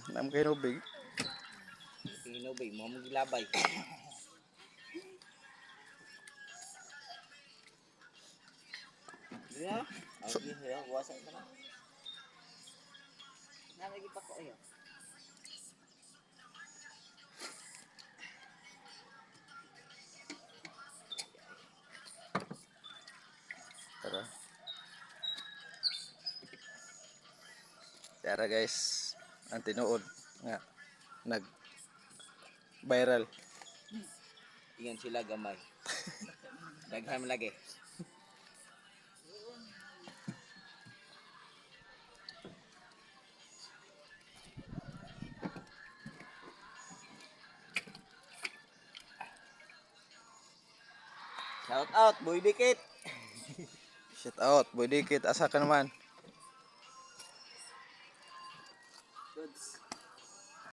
Nam kayo nubig. Pinubay mo magilabay. Ya, lagi ya, wasa ka na. Nalagi pa ko ayo. Tara. Tara guys. Ang tinuod nga nag viral. Ingan sila gamay. Daghan lagi. Shout out, Boy Dikit. Shout out, Boy Dikit, asa ka naman? Goods.